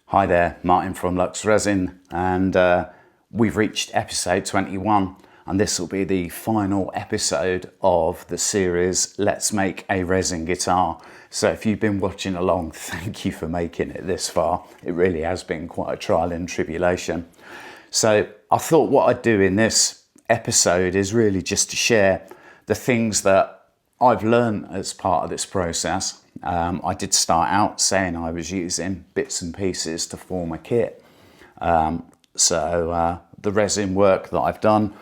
Hi there, Martyn from Lux Resin, and we've reached episode 21, and this will be the final episode of the series Let's Make a Resin Guitar. So if you've been watching along, thank you for making it this far. It really has been quite a trial and tribulation. So I thought what I'd do in this episode is really just to share the things that I've learned as part of this process. I did start out saying I was using bits and pieces to form a kit. So the resin work that I've done,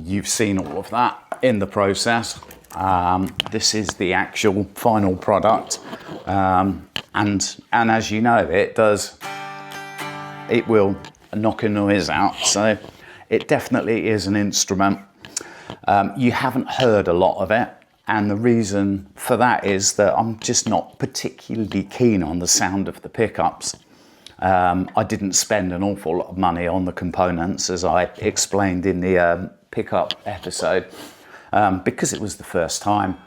you've seen all of that in the process. This is the actual final product. And as you know, it will knock a noise out. So it definitely is an instrument. You haven't heard a lot of it. And the reason for that is that I'm just not particularly keen on the sound of the pickups. I didn't spend an awful lot of money on the components, as I explained in the pickup episode, because it was the first time.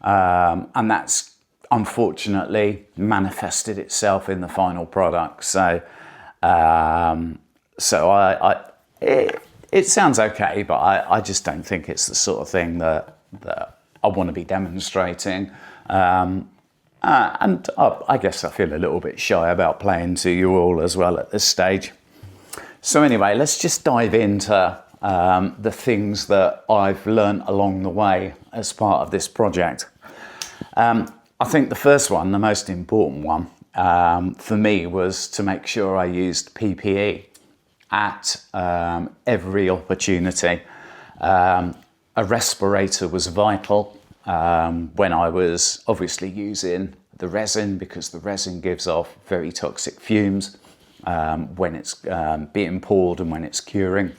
And that's unfortunately manifested itself in the final product. So, it sounds okay, but I just don't think it's the sort of thing that I want to be demonstrating, and I guess I feel a little bit shy about playing to you all as well at this stage. So anyway, let's just dive into the things that I've learnt along the way as part of this project. I think the first one, the most important one for me, was to make sure I used PPE at every opportunity. A respirator was vital when I was obviously using the resin, because the resin gives off very toxic fumes when it's being poured and when it's curing.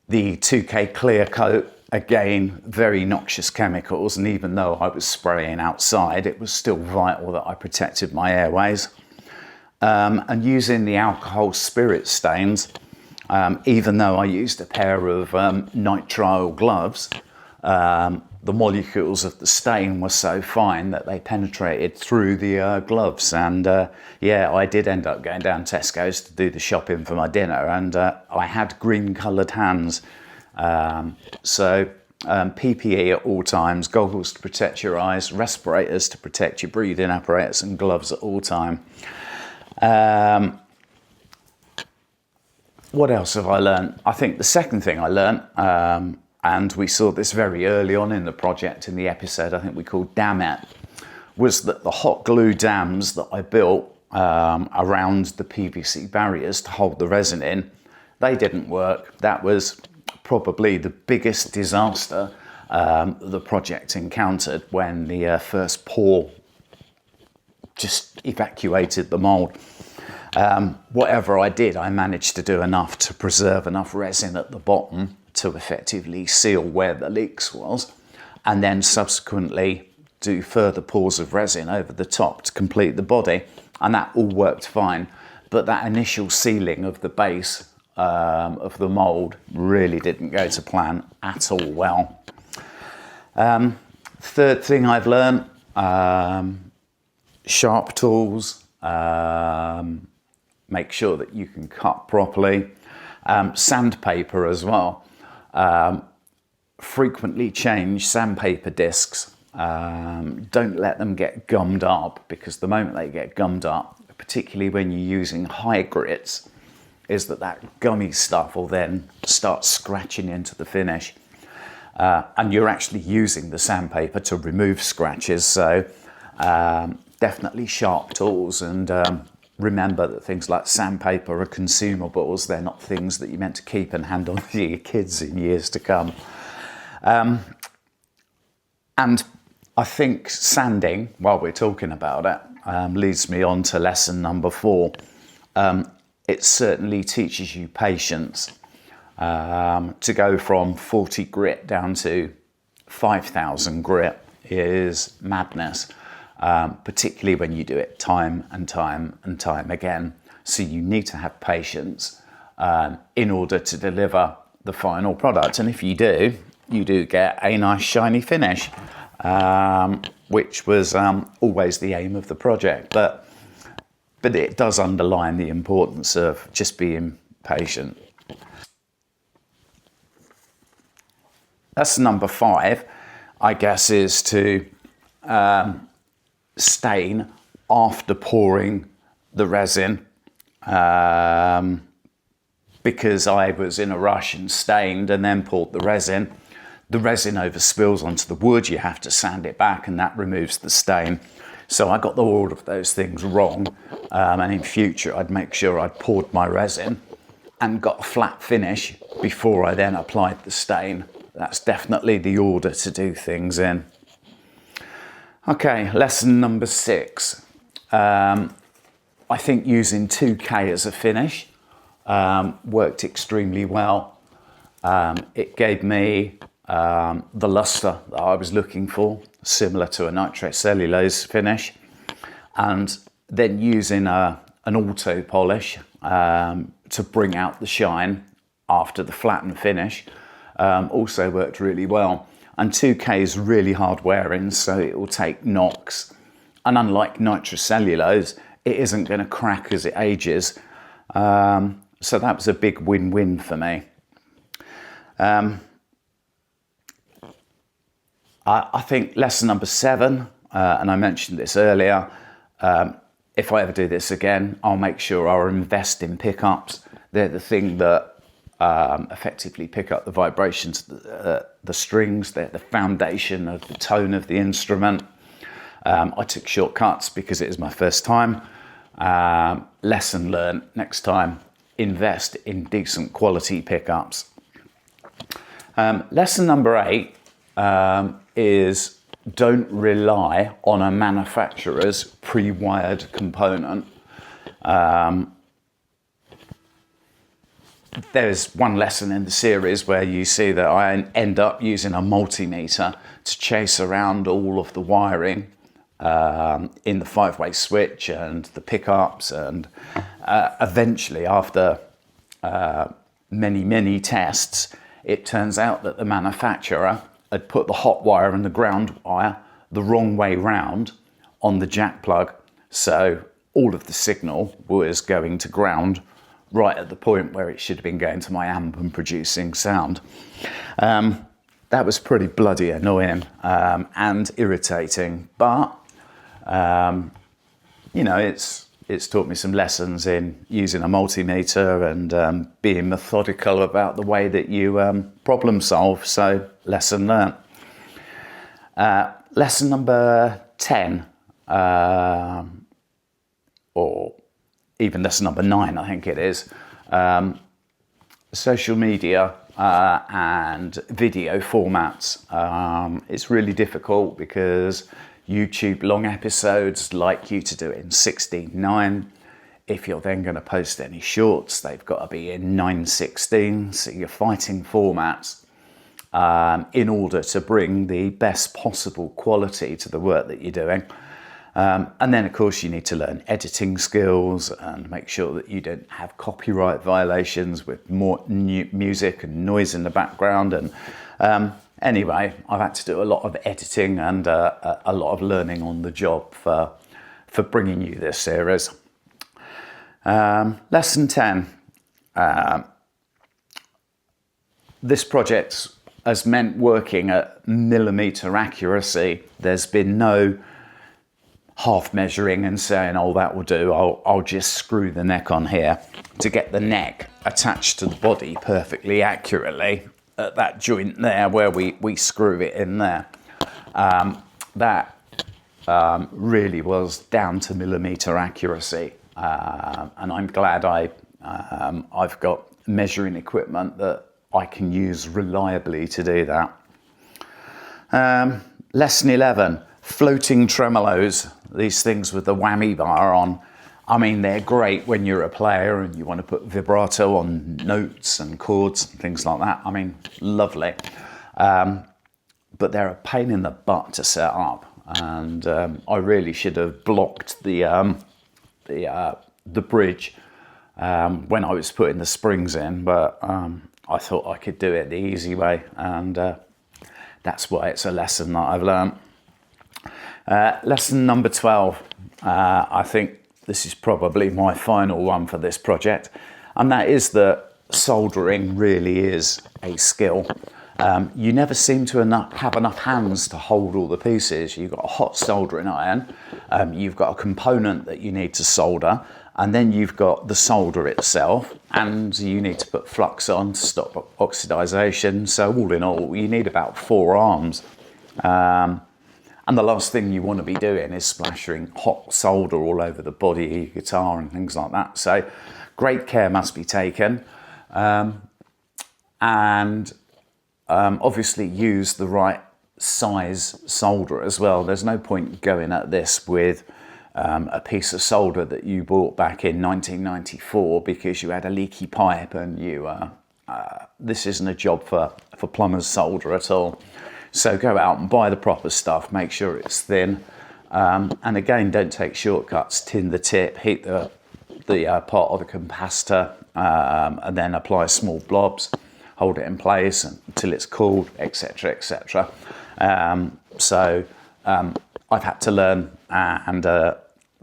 The 2K clear coat, again, very noxious chemicals, and even though I was spraying outside, it was still vital that I protected my airways. And using the alcohol spirit stains, even though I used a pair of nitrile gloves, the molecules of the stain were so fine that they penetrated through the gloves. And yeah, I did end up going down Tesco's to do the shopping for my dinner, and I had green coloured hands. So PPE at all times, goggles to protect your eyes, respirators to protect your breathing apparatus, and gloves at all time. What else have I learned? I think the second thing I learned, and we saw this very early on in the project in the episode I think we called Damn It, was that the hot glue dams that I built around the PVC barriers to hold the resin in, they didn't work. That was probably the biggest disaster the project encountered, when the first pour just evacuated the mould. Whatever I did, I managed to do enough to preserve enough resin at the bottom to effectively seal where the leaks was, and then subsequently do further pours of resin over the top to complete the body, and that all worked fine. But that initial sealing of the base of the mould really didn't go to plan at all well. Third thing I've learned, sharp tools. Make sure that you can cut properly. Sandpaper as well. Frequently change sandpaper discs. Don't let them get gummed up, because the moment they get gummed up, particularly when you're using high grits, is that gummy stuff will then start scratching into the finish. And you're actually using the sandpaper to remove scratches. So definitely sharp tools, and remember that things like sandpaper are consumables. They're not things that you're meant to keep and hand on to your kids in years to come. And I think sanding, while we're talking about it, leads me on to lesson number 4. It certainly teaches you patience. To go from 40 grit down to 5,000 grit is madness. Particularly when you do it time and time and time again. So you need to have patience in order to deliver the final product. And if you do, you do get a nice shiny finish, which was always the aim of the project. But but it does underline the importance of just being patient. Lesson number 5, I guess, is to stain after pouring the resin, because I was in a rush and stained and then poured the resin. The resin overspills onto the wood, you have to sand it back, and that removes the stain. So I got all of those things wrong, and in future I'd make sure I'd poured my resin and got a flat finish before I then applied the stain. That's definitely the order to do things in. Okay, lesson number 6. I think using 2K as a finish worked extremely well. It gave me the luster that I was looking for, similar to a nitrocellulose finish, and then using an auto polish to bring out the shine after the flatten finish also worked really well. And 2K is really hard wearing, so it will take knocks, and unlike nitrocellulose, it isn't going to crack as it ages, so that was a big win-win for me. I think lesson number 7, and I mentioned this earlier, if I ever do this again, I'll make sure I'll invest in pickups. They're the thing that effectively pick up the vibrations, the strings. They're the foundation of the tone of the instrument. I took shortcuts because it was my first time. Lesson learned: next time, invest in decent quality pickups. Lesson number 8 is don't rely on a manufacturer's pre-wired component. There's one lesson in the series where you see that I end up using a multimeter to chase around all of the wiring in the 5-way switch and the pickups, and eventually, after many tests, it turns out that the manufacturer had put the hot wire and the ground wire the wrong way round on the jack plug, so all of the signal was going to ground right at the point where it should have been going to my amp and producing sound. That was pretty bloody annoying and irritating, but you know, it's taught me some lessons in using a multimeter and being methodical about the way that you problem solve. So lesson learned. Lesson number 10, or even lesson number 9, I think it is. Social media and video formats. It's really difficult because YouTube long episodes like you to do it in 16:9. If you're then going to post any shorts, they've got to be in 9:16. So you're fighting formats in order to bring the best possible quality to the work that you're doing. And then, of course, you need to learn editing skills and make sure that you don't have copyright violations with more music and noise in the background. And anyway, I've had to do a lot of editing and a lot of learning on the job for bringing you this series. Lesson 10. This project has meant working at millimetre accuracy. There's been no half measuring and saying, oh, that will do, I'll just screw the neck on here. To get the neck attached to the body perfectly accurately at that joint there where we screw it in there. That really was down to millimetre accuracy, and I'm glad I've got measuring equipment that I can use reliably to do that. Lesson 11, floating tremolos, these things with the whammy bar on. I mean, they're great when you're a player and you want to put vibrato on notes and chords and things like that. I mean, lovely. But they're a pain in the butt to set up. And I really should have blocked the bridge when I was putting the springs in. But I thought I could do it the easy way. And that's why it's a lesson that I've learned. Lesson number 12, I think this is probably my final one for this project, and that is that soldering really is a skill. You never seem to have enough hands to hold all the pieces. You've got a hot soldering iron, you've got a component that you need to solder, and then you've got the solder itself, and you need to put flux on to stop oxidization. So all in all, you need about 4 arms. And the last thing you want to be doing is splashing hot solder all over the body of your guitar and things like that. So great care must be taken. Obviously use the right size solder as well. There's no point going at this with a piece of solder that you bought back in 1994 because you had a leaky pipe, and this isn't a job for plumber's solder at all. So go out and buy the proper stuff, make sure it's thin, and again, don't take shortcuts. Tin the tip, heat the pot or the capacitor, and then apply small blobs, hold it in place until it's cooled, etc, etc. I've had to learn and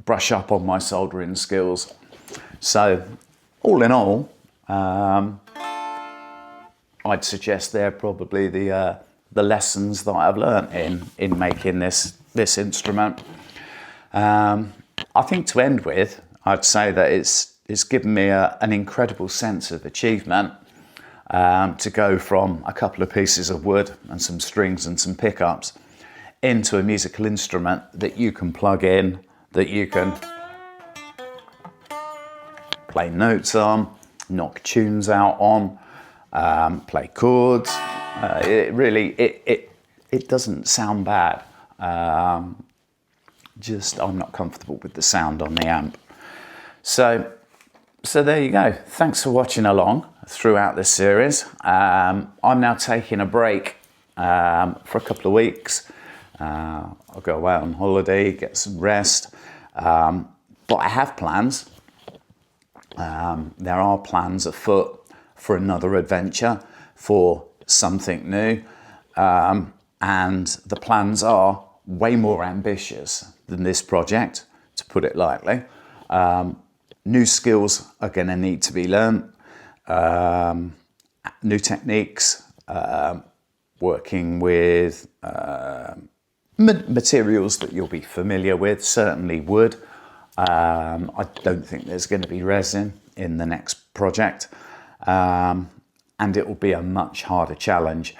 brush up on my soldering skills. So all in all, I'd suggest they're probably the lessons that I've learned in making this instrument. I think to end with, I'd say that it's given me an incredible sense of achievement to go from a couple of pieces of wood and some strings and some pickups into a musical instrument that you can plug in, that you can play notes on, knock tunes out on, play chords. It doesn't sound bad. Just I'm not comfortable with the sound on the amp. So there you go. Thanks for watching along throughout this series. I'm now taking a break for a couple of weeks. I'll go away on holiday, get some rest. But I have plans. There are plans afoot for another adventure, for something new. And the plans are way more ambitious than this project, to put it lightly. New skills are going to need to be learned. New techniques, working with materials that you'll be familiar with, certainly wood. I don't think there's going to be resin in the next project, and it will be a much harder challenge.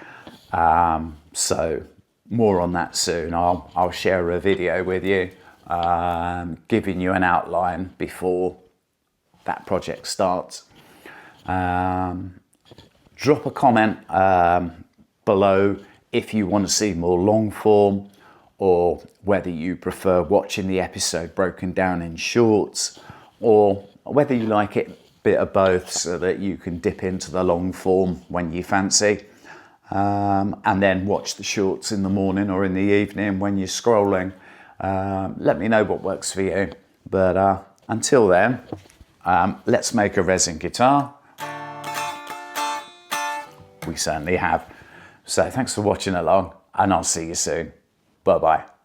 So more on that soon. I'll share a video with you, giving you an outline before that project starts. Drop a comment below if you want to see more long form, or whether you prefer watching the episode broken down in shorts, or whether you like it a bit of both so that you can dip into the long form when you fancy, and then watch the shorts in the morning or in the evening when you're scrolling. Let me know what works for you. But until then, let's make a resin guitar. We certainly have. So thanks for watching along, and I'll see you soon. Bye-bye.